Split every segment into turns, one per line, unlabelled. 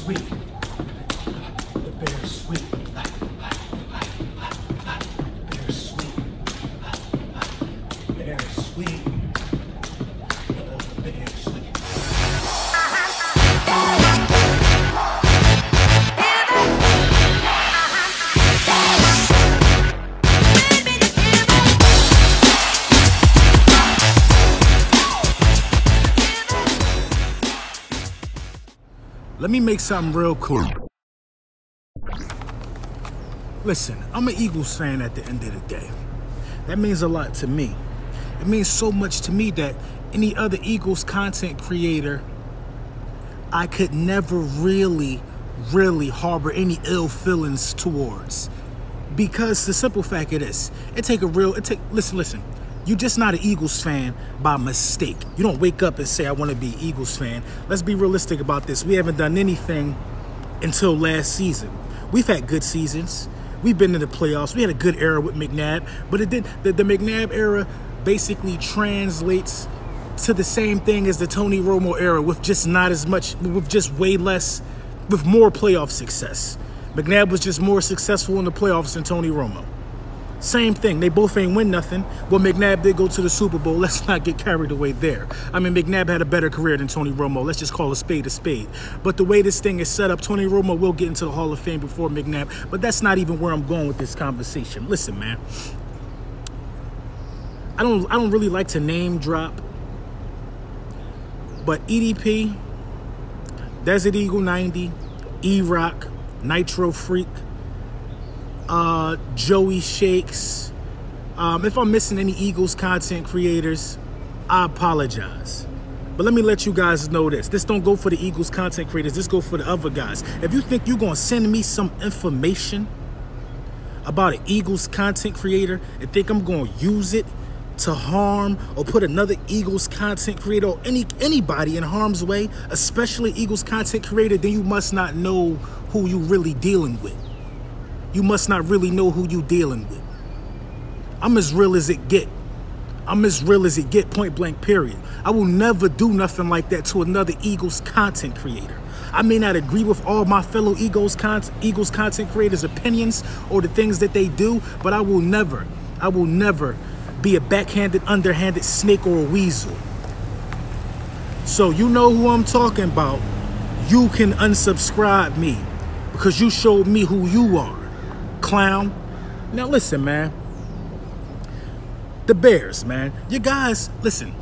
sweet. The bear's sweet. Bear's sweet. Bear's sweet. Bear's sweet. Let me make something real cool. Listen, I'm an Eagles fan at the end of the day. That means a lot to me. It means so much to me that any other Eagles content creator, I could never really harbor any ill feelings towards. Because the simple fact it is, listen, you're just not an Eagles fan by mistake. You don't wake up and say, I want to be an Eagles fan. Let's be realistic about this. We haven't done anything until last season. We've had good seasons. We've been in the playoffs. We had a good era with McNabb, but the McNabb era basically translates to the same thing as the Tony Romo era with just not as much, with just way less, with more playoff success. McNabb was just more successful in the playoffs than Tony Romo. Same thing. They both ain't win nothing. Well, McNabb did go to the Super Bowl. Let's not get carried away there. I mean, McNabb had a better career than Tony Romo. Let's just call a spade a spade. But the way this thing is set up, Tony Romo will get into the Hall of Fame before McNabb. But that's not even where I'm going with this conversation. Listen, man. I don't really like to name drop. But EDP, Desert Eagle 90, E-Rock, Nitro Freak, Joey Shakes. If I'm missing any Eagles content creators, I apologize. But let me let you guys know this. This don't go for the Eagles content creators. This go for the other guys. If you think you're going to send me some information about an Eagles content creator and think I'm going to use it to harm or put another Eagles content creator or anybody in harm's way, especially Eagles content creator, then you must not know who you really dealing with. You must not really know who you dealing with. I'm as real as it get. I'm as real as it get, point blank, period. I will never do nothing like that to another Eagles content creator. I may not agree with all my fellow Eagles content creators' opinions or the things that they do, but I will never be a backhanded, underhanded snake or a weasel. So you know who I'm talking about. You can unsubscribe me because you showed me who you are. Clown. Now listen, man. The Bears, man. You guys, listen.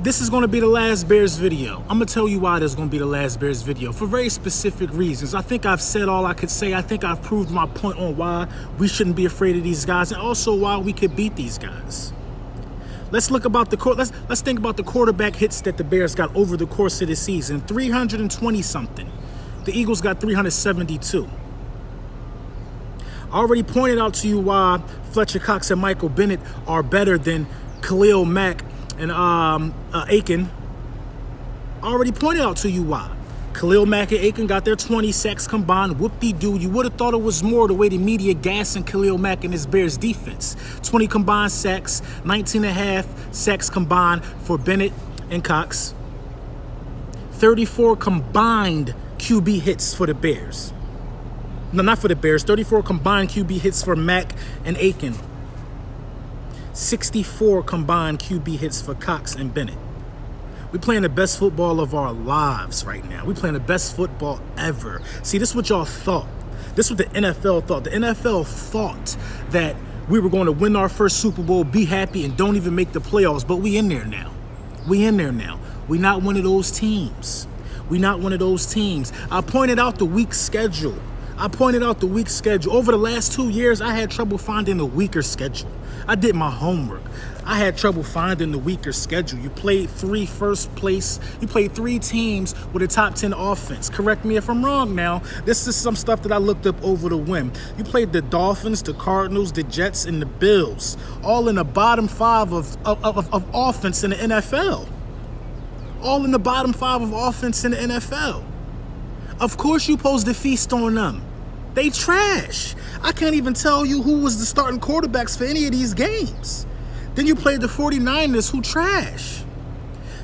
This is going to be the last Bears video. I'm going to tell you why this is going to be the last Bears video. For very specific reasons. I think I've said all I could say. I think I've proved my point on why we shouldn't be afraid of these guys and also why we could beat these guys. Let's think about the quarterback hits that the Bears got over the course of the season. 320 something. The Eagles got 372. I already pointed out to you why Fletcher Cox and Michael Bennett are better than Khalil Mack and Aiken. I already pointed out to you why. Khalil Mack and Aiken got their 20 sacks combined. Whoop-de-doo. You would have thought it was more the way the media gassing Khalil Mack and his Bears defense. 20 combined sacks, 19.5 sacks combined for Bennett and Cox. 34 combined QB hits for the Bears. No, not for the Bears. 34 combined QB hits for Mack and Aiken. 64 combined QB hits for Cox and Bennett. We're playing the best football of our lives right now. We're playing the best football ever. See, this is what y'all thought. This is what the NFL thought. The NFL thought that we were going to win our first Super Bowl, be happy, and don't even make the playoffs. But we in there now. We in there now. We're not one of those teams. We're not one of those teams. I pointed out the weak schedule. Over the last 2 years, I had trouble finding a weaker schedule. I did my homework. I had trouble finding the weaker schedule. You played three teams with a top 10 offense. Correct me if I'm wrong now. This is some stuff that I looked up over the whim. You played the Dolphins, the Cardinals, the Jets, and the Bills, all in the bottom 5 of offense in the NFL. All in the bottom 5 of offense in the NFL. Of course you're supposed to feast on them. They trash. I can't even tell you who was the starting quarterbacks for any of these games. Then you played the 49ers, who trash.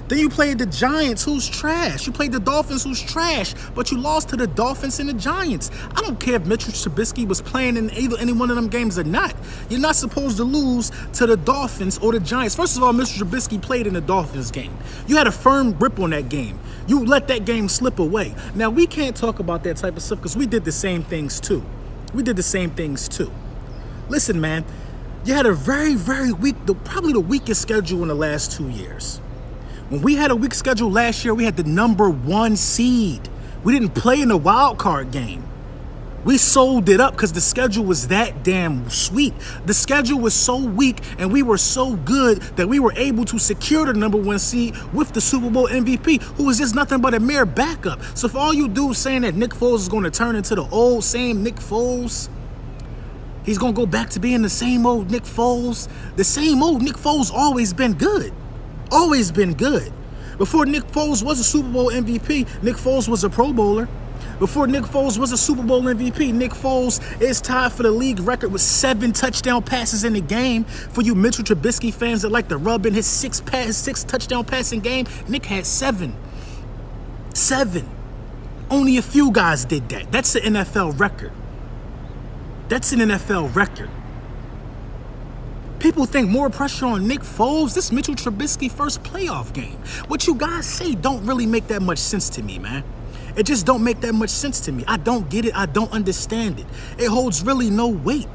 Then you played the Giants, who's trash. You played the Dolphins, who's trash. But you lost to the Dolphins and the Giants. I don't care if Mitchell Trubisky was playing in any one of them games or not. You're not supposed to lose to the Dolphins or the Giants. First of all, Mr. Trubisky played in the Dolphins game. You had a firm grip on that game. You let that game slip away. Now, we can't talk about that type of stuff because we did the same things too. Listen, man, you had a very, very weak, probably the weakest schedule in the last 2 years. When we had a weak schedule last year, we had the #1 seed. We didn't play in the wild card game. We sold it up because the schedule was that damn sweet. The schedule was so weak and we were so good that we were able to secure the #1 seed with the Super Bowl MVP, who was just nothing but a mere backup. So for all you dudes saying that Nick Foles is going to turn into the old same Nick Foles, he's going to go back to being the same old Nick Foles. The same old Nick Foles always been good. Always been good. Before Nick Foles was a Super Bowl MVP, Nick Foles was a Pro Bowler. Before Nick Foles was a Super Bowl MVP, Nick Foles is tied for the league record with 7 touchdown passes in the game. For you Mitchell Trubisky fans that like to rub in his 6 touchdown passing game, Nick had 7. 7. Only a few guys did that. That's an NFL record. That's an NFL record. People think more pressure on Nick Foles. This Mitchell Trubisky first playoff game. What you guys say don't really make that much sense to me, man. It just don't make that much sense to me. I don't get it. I don't understand it. It holds really no weight.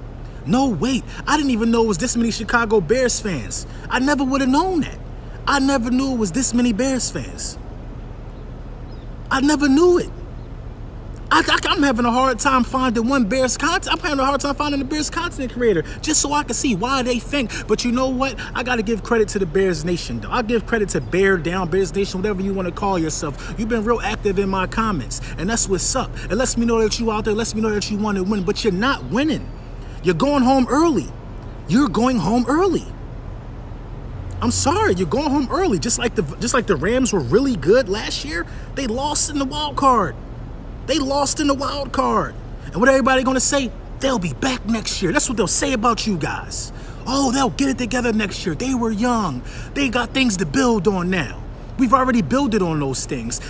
No weight. I didn't even know it was this many Chicago Bears fans. I never would have known that. I never knew it was this many Bears fans. I never knew it. I'm having a hard time finding one Bears content. I'm having a hard time finding the Bears content creator just so I can see why they think. But you know what? I got to give credit to the Bears Nation, though. I'll give credit to Bear Down, Bears Nation, whatever you want to call yourself. You've been real active in my comments, and that's what's up. It lets me know that you out there. It lets me know that you want to win, but you're not winning. You're going home early. You're going home early. I'm sorry, you're going home early. Just like the Rams were really good last year, they lost in the wild card. They lost in the wild card. And what everybody gonna say? They'll be back next year. That's what they'll say about you guys. Oh, they'll get it together next year. They were young. They got things to build on now. We've already builded on those things.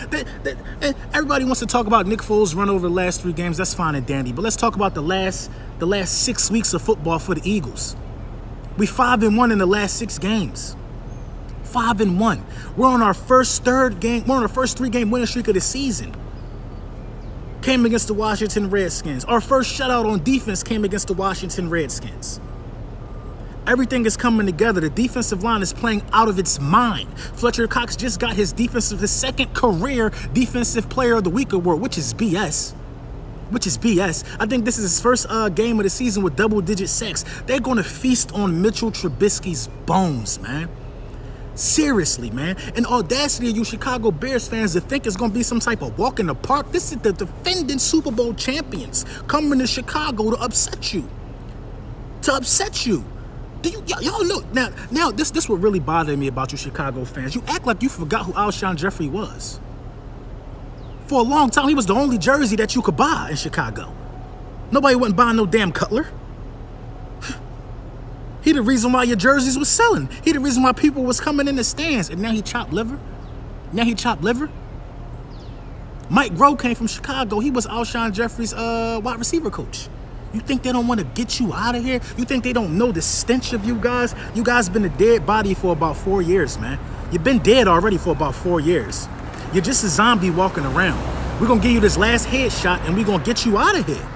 Everybody wants to talk about Nick Foles' run over the last 3 games. That's fine and dandy. But let's talk about the last 6 weeks of football for the Eagles. We 5-1 in the last 6 games. 5-1. We're on our first 3-game winning streak of the season. Came against the Washington Redskins. Our first shutout on defense came against the Washington Redskins. Everything is coming together. The defensive line is playing out of its mind. Fletcher Cox just got his second career Defensive Player of the Week award, which is BS. I think this is his first game of the season with double-digit sacks. They're going to feast on Mitchell Trubisky's bones, man. Seriously, man. And audacity of you Chicago Bears fans to think it's going to be some type of walk in the park. This is the defending Super Bowl champions coming to Chicago to upset you. Y'all know. Now this what really bothered me about you Chicago fans. You act like you forgot who Alshon Jeffrey was. For a long time, he was the only jersey that you could buy in Chicago. Nobody wasn't buying no damn Cutler. He the reason why your jerseys was selling. He the reason why people was coming in the stands. And now he chopped liver. Mike Groh came from Chicago. He was Alshon Jeffrey's wide receiver coach. You think they don't want to get you out of here? You think they don't know the stench of you guys? You guys been a dead body for about 4 years, man. You've been dead already for about 4 years. You're just a zombie walking around. We're going to give you this last headshot and we're going to get you out of here.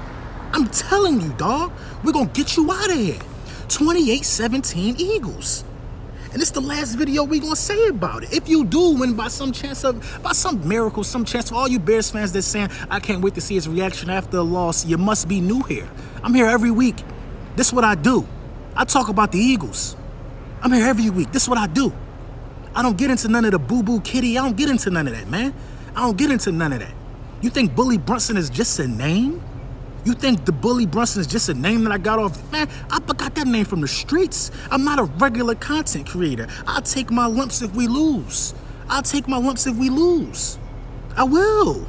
I'm telling you, dog. We're going to get you out of here. 28-17 Eagles. And it's the last video we're going to say about it. If you do win by some miracle, some chance, for all you Bears fans that's saying, I can't wait to see his reaction after a loss, you must be new here. I'm here every week. This is what I do. I talk about the Eagles. I'm here every week. This is what I do. I don't get into none of the boo-boo kitty. I don't get into none of that, man. I don't get into none of that. You think Bully Brunson is just a name? You think the Bully Brunson is just a name that I got off? Man, I got that name from the streets. I'm not a regular content creator. I'll take my lumps if we lose. I will.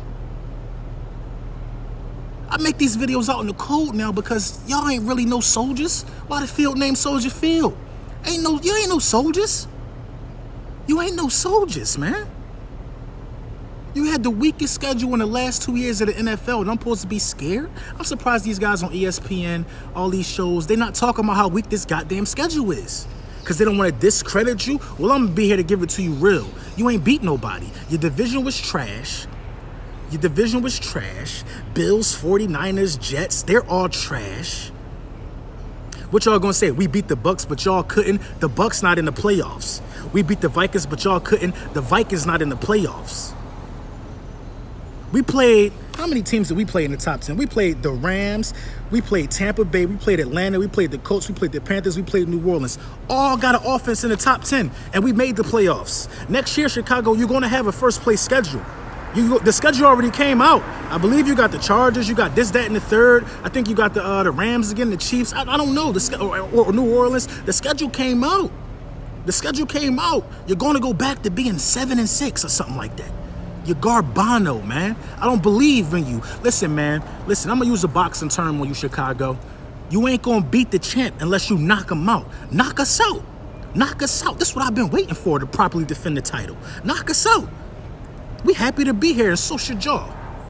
I make these videos out in the cold now because y'all ain't really no soldiers. Why the field named Soldier Field? You ain't no soldiers. You ain't no soldiers, man. You had the weakest schedule in the last 2 years of the NFL, and I'm supposed to be scared? I'm surprised these guys on ESPN, all these shows, they're not talking about how weak this goddamn schedule is. Because they don't want to discredit you? Well, I'm going to be here to give it to you real. You ain't beat nobody. Your division was trash. Your division was trash. Bills, 49ers, Jets, they're all trash. What y'all gonna say? We beat the Bucks, but y'all couldn't. The Bucks not in the playoffs. We beat the Vikings, but y'all couldn't. The Vikings not in the playoffs. We played, how many teams did we play in the top 10? We played the Rams, we played Tampa Bay, we played Atlanta, we played the Colts, we played the Panthers, we played New Orleans. All got an offense in the top 10, and we made the playoffs. Next year, Chicago, you're gonna have a first place schedule. The schedule already came out. I believe you got the Chargers, you got this, that, and the third. I think you got the Rams again, the Chiefs. I don't know, or New Orleans. The schedule came out. The schedule came out. You're going to go back to being 7-6 or something like that. You're Garbano, man. I don't believe in you. Listen, man. Listen, I'm going to use a boxing term on you, Chicago. You ain't going to beat the champ unless you knock him out. Knock us out. Knock us out. This is what I've been waiting for to properly defend the title. Knock us out. We happy to be here, and so should y'all.